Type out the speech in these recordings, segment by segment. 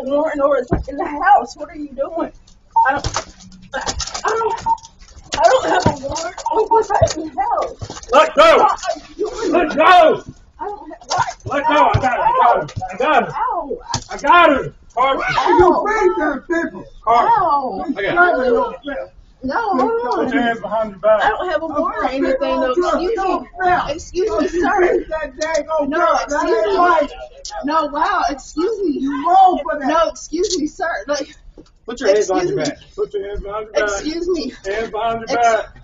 a warrant or in the house. What are you doing? I don't have a warrant. What's in the house? Let go! Let go! I don't have what? Let go! I got her! Ow! I got her! Carson! You bring them people. Ow! I got her. No, hold Put your on. hands behind your back. I don't have a warrant or anything though. Excuse me, sir. No, excuse me. No, wow, excuse me. You wrong for that. No, excuse me, sir. Like, Put your hands behind your excuse back. Put your hands behind your back. excuse me. Hands behind your back.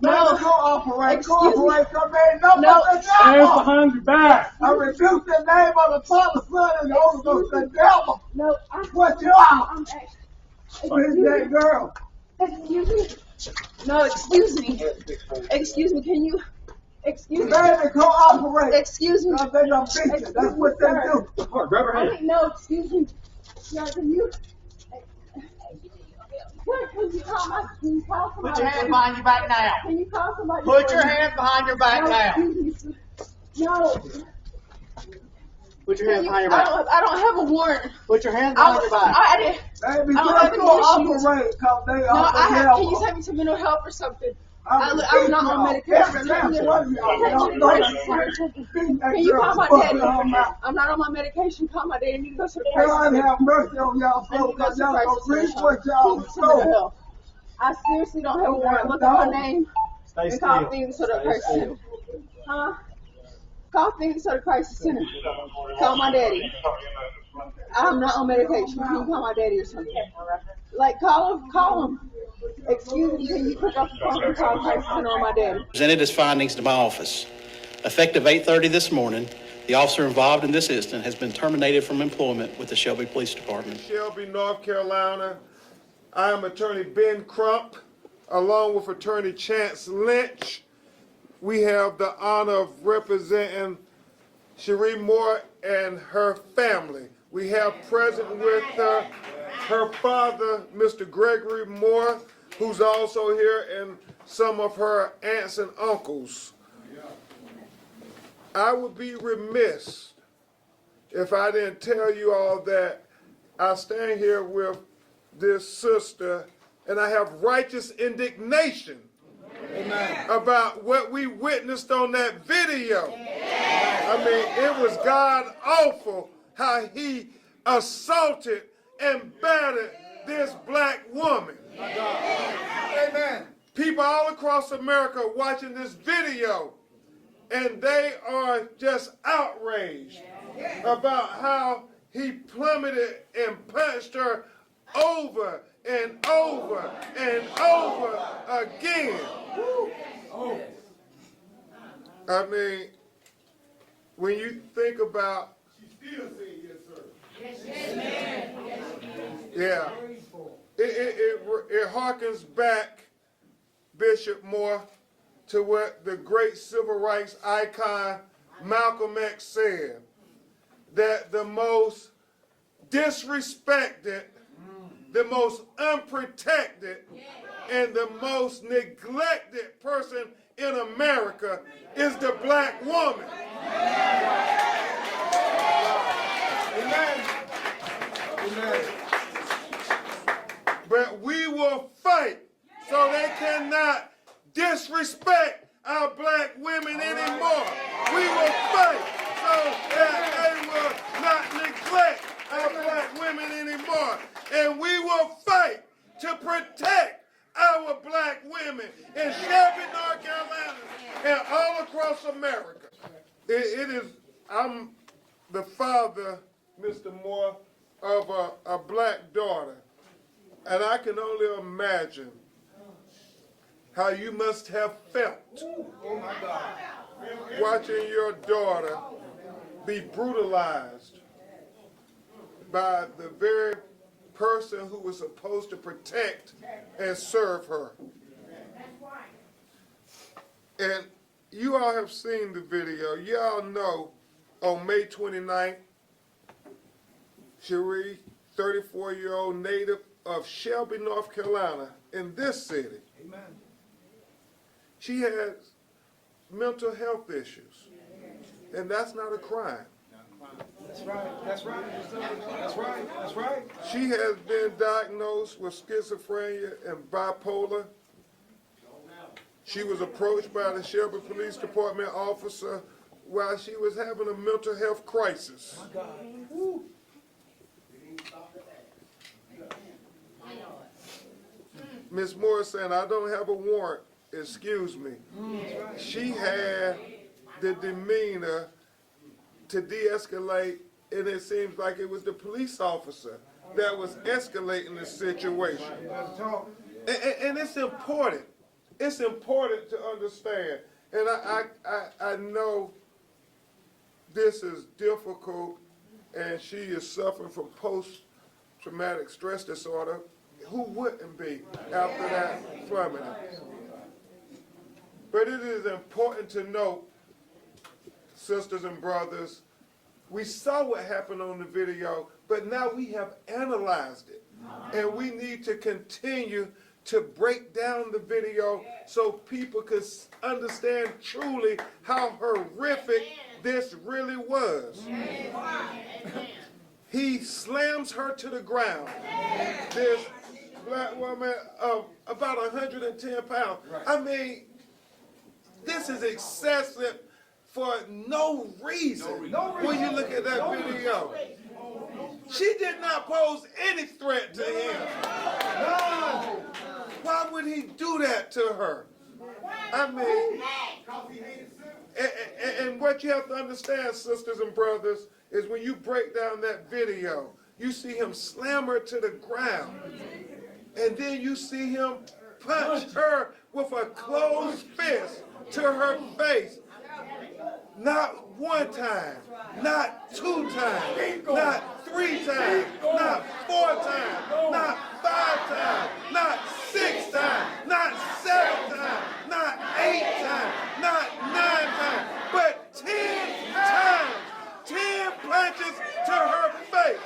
No, Cooperate. Excuse me. Cooperate. Come in. No, No. Hands behind your back. I rebuke the name of the Father, Son, and the Holy Ghost, the devil. no. What you are? I'm Where's that girl? excuse me. No, excuse me. Excuse me. Can you? Excuse me. Baby, cooperate. Excuse me. I think I'm bitching. That's what they do. Grab her I hand. didn't know. Excuse me. Sir, can you? Can you call somebody? Put your hands behind your back now. Can you call somebody? Put your hands behind your back No, now. excuse me, sir. No. Put your hands behind your I back. don't have a warrant. Put your hands behind your back. I didn't. Baby, I don't have just any issues. cooperate, because they No, are the can devil. you take me to mental health or something? I'm I'm not on medication. Every last one of y'all. Can you call my daddy? I'm not on my medication. Call my daddy. I need to go to the God crisis. have mercy on y'all I need to folks, go to because the y'all crisis don't reach center. what y'all Keep it to mental sow. health. I seriously don't have a warrant. Look at my name Stay and call still. things to the Stay crisis still. center. Huh? Call things to the crisis center. Call my daddy. I'm not on medication. Can you call my daddy or something? Like, call him. Excuse me, can you pick up the phone and call crisis center on my daddy? Presented his findings to my office. Effective 8:30 this morning, the officer involved in this incident has been terminated from employment with the Shelby Police Department. Shelby, North Carolina. I am Attorney Ben Crump, along with Attorney Chance Lynch. We have the honor of representing Cherie Moore and her family. We have present with her her father, Mr. Gregory Moore, who's also here, and some of her aunts and uncles. I would be remiss if I didn't tell you all that I stand here with this sister and I have righteous indignation about what we witnessed on that video. I mean, it was God awful how he assaulted and battered this black woman. Amen. People all across America watching this video, and they are just outraged about how he plummeted and punched her over and over and over again. I mean, when you think about, yeah, it harkens back, Bishop Moore, to what the great civil rights icon Malcolm X said, that the most disrespected, the most unprotected, and the most neglected person in America is the black woman. Amen. Amen. But we will fight so they cannot disrespect our black women anymore. We will fight so that they will not neglect our black women anymore. And we will fight to protect our black women in Shelby, North Carolina, and all across America. I'm the father, Mr. Moore, of a black daughter. And I can only imagine how you must have felt watching your daughter be brutalized by the very person who was supposed to protect and serve her. And you all have seen the video. You all know on May 29th, Cherie, 34-year-old native of Shelby, North Carolina, in this city. Amen. She has mental health issues, and that's not a crime. That's right. That's right. That's right. That's right. She has been diagnosed with schizophrenia and bipolar. She was approached by the Shelby Police Department officer while she was having a mental health crisis. My God. Woo. Ms. Moore saying, I don't have a warrant, excuse me. She had the demeanor to de-escalate, and it seems like it was the police officer that was escalating the situation. And it's important. It's important to understand. And I know this is difficult, and she is suffering from post-traumatic stress disorder. Who wouldn't be after that plummeting? But it is important to note, sisters and brothers, we saw what happened on the video, but now we have analyzed it. And we need to continue to break down the video so people could understand truly how horrific this really was. He slams her to the ground. This black woman of about 110 pounds. I mean, this is excessive for no reason. When you look at that video, she did not pose any threat to him. No. Why would he do that to her? I mean, and what you have to understand, sisters and brothers, is when you break down that video, you see him slam her to the ground. And then you see him punch her with a closed fist to her face. Not one time, not two times, not three times, not four times, not five times, not six times, not seven times, not 8 times, not 9 times, but 10 times. 10 punches to her face.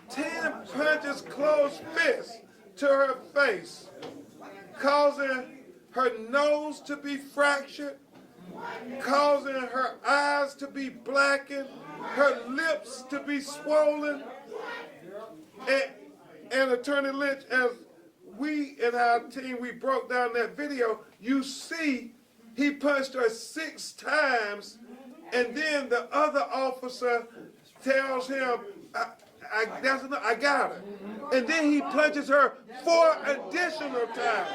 10 punches, closed fists to her face, causing her nose to be fractured, causing her eyes to be blackened, her lips to be swollen. And Attorney Lynch, as we and our team, we broke down that video, you see he punched her 6 times, and then the other officer tells him, I got her. And then he punches her 4 additional times.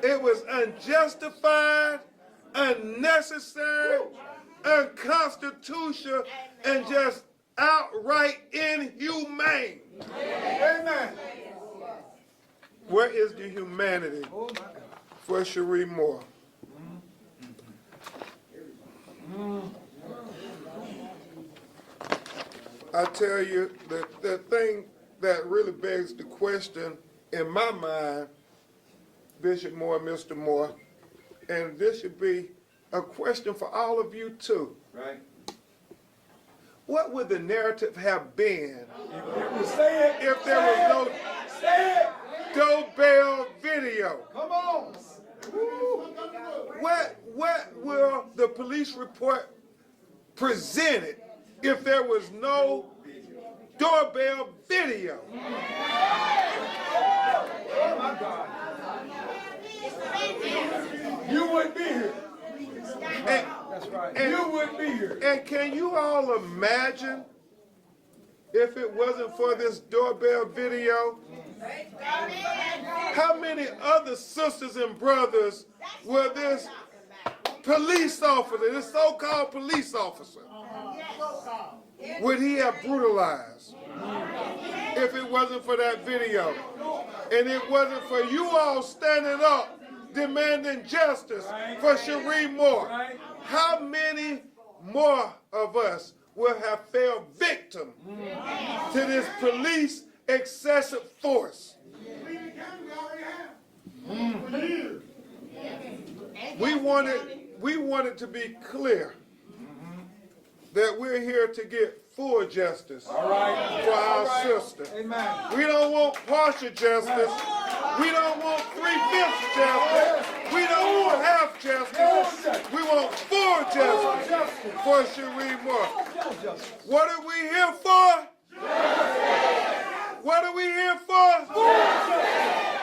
It was unjustified, unnecessary, unconstitutional, and just outright inhumane. Amen. Where is the humanity for Cherie Moore? I tell you, the thing that really begs the question in my mind, Bishop Moore, Mr. Moore, and this should be a question for all of you too. Right. What would the narrative have been Say it. if there was no doorbell video? Come on. What will the police report presented if there was no doorbell video? Oh my God. You wouldn't be here. That's right. You wouldn't be here. And can you all imagine if it wasn't for this doorbell video? How many other sisters and brothers will this police officer, this so-called police officer, would he have brutalized if it wasn't for that video? And it wasn't for you all standing up demanding justice for Cherie Moore. How many more of us will have fell victim to this police excessive force? We wanted to be clear that we're here to get full justice for our sister. Amen. We don't want partial justice. We don't want 3/5 justice. We don't want half justice. We want full Full justice for Cherie Moore. What are we here for? What are we here for?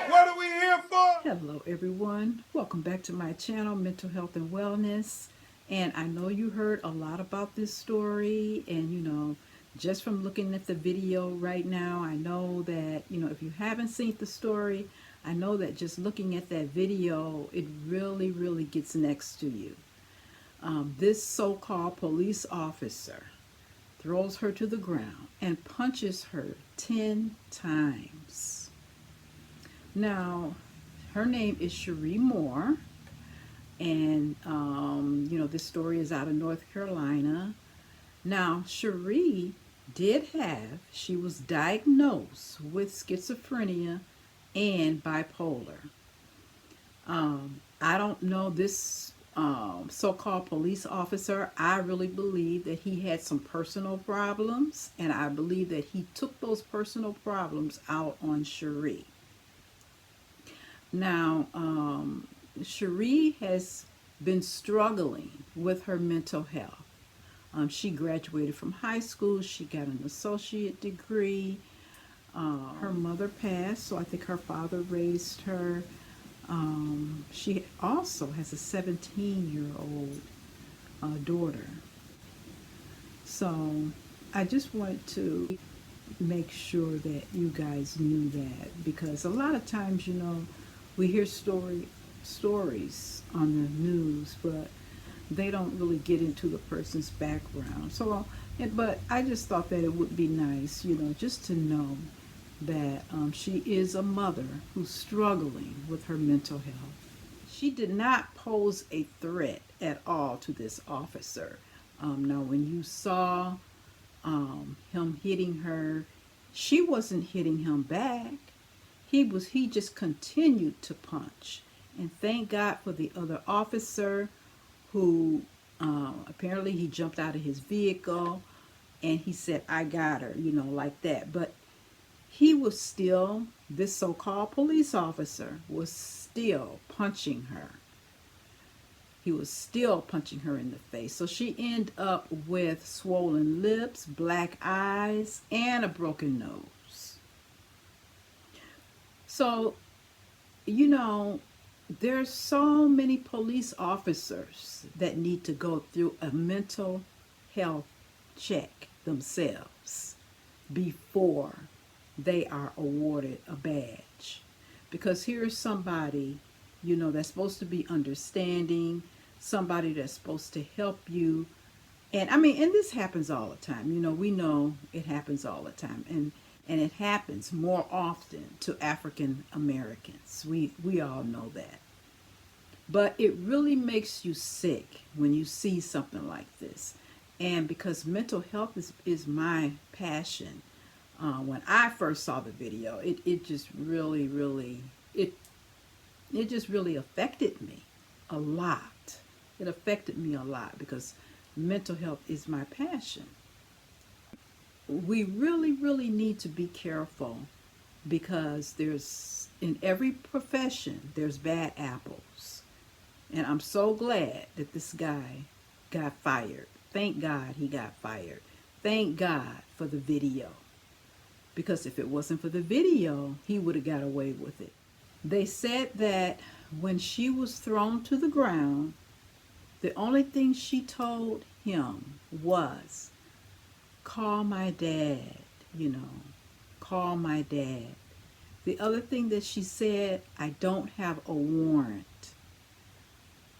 What are we here for? Hello everyone, welcome back to my channel, Mental Health and Wellness. And I know you heard a lot about this story, and just from looking at the video right now, I know that if you haven't seen the story, I know that just looking at that video, it really gets next to you. This so-called police officer throws her to the ground and punches her 10 times. Now, her name is Cherie Moore, and this story is out of North Carolina. Now, Cherie she was diagnosed with schizophrenia and bipolar. I don't know this so-called police officer. I really believe that he had some personal problems, and I believe that he took those personal problems out on Cherie. Now, Cherie has been struggling with her mental health. She graduated from high school. She got an associate degree. Her mother passed, so I think her father raised her. She also has a 17-year-old daughter. So I just wanted to make sure that you guys knew that, because a lot of times, we hear stories on the news, but they don't really get into the person's background. So, but I just thought that it would be nice, just to know that she is a mother who's struggling with her mental health. She did not pose a threat at all to this officer. Now, when you saw him hitting her, she wasn't hitting him back. He just continued to punch. And thank God for the other officer who apparently he jumped out of his vehicle and he said, "I got her," like that. But he was still, this so-called police officer was still punching her. He was still punching her in the face. So she ended up with swollen lips, black eyes, and a broken nose. So, there's so many police officers that need to go through a mental health check themselves before they are awarded a badge. Because here's somebody, that's supposed to be understanding, somebody that's supposed to help you. And and this happens all the time. We know it happens all the time. And it happens more often to African Americans. We all know that. But it really makes you sick when you see something like this. And because mental health is my passion, when I first saw the video, it just really affected me a lot. It affected me a lot because mental health is my passion. We really need to be careful, because in every profession, there's bad apples. And I'm so glad that this guy got fired. Thank God he got fired. Thank God for the video. Because if it wasn't for the video, he would have got away with it. They said that when she was thrown to the ground, the only thing she told him was, "Call my dad, call my dad." The other thing that she said, "I don't have a warrant."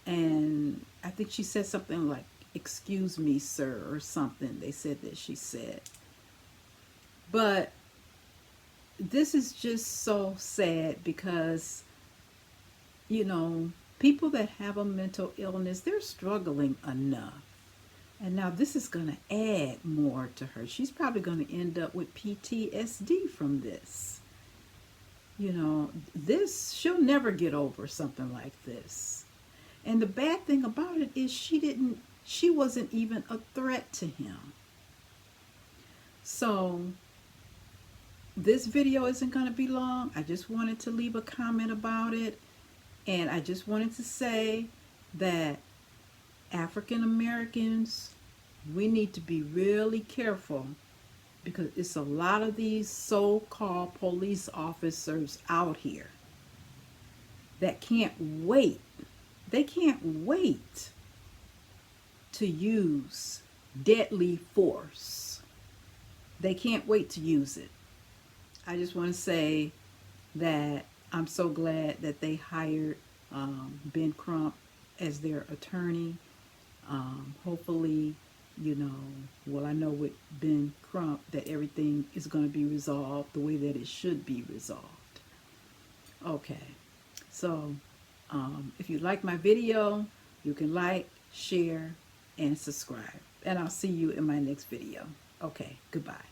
And I think she said something like, "Excuse me, sir," or something. They said that she said. But this is just so sad because, people that have a mental illness, they're struggling enough. And now this is going to add more to her. She's probably going to end up with PTSD from this. She'll never get over something like this. And the bad thing about it is she wasn't even a threat to him. So this video isn't going to be long. I just wanted to leave a comment about it. And I just wanted to say that African Americans, we need to be really careful because it's a lot of these so-called police officers out here that can't wait. They can't wait to use deadly force. They can't wait to use it. I just want to say that I'm so glad that they hired Ben Crump as their attorney. Hopefully, you know, well, I know with Ben Crump that everything is going to be resolved the way that it should be resolved. Okay, so if you like my video, you can like, share, and subscribe. And I'll see you in my next video. Okay, goodbye.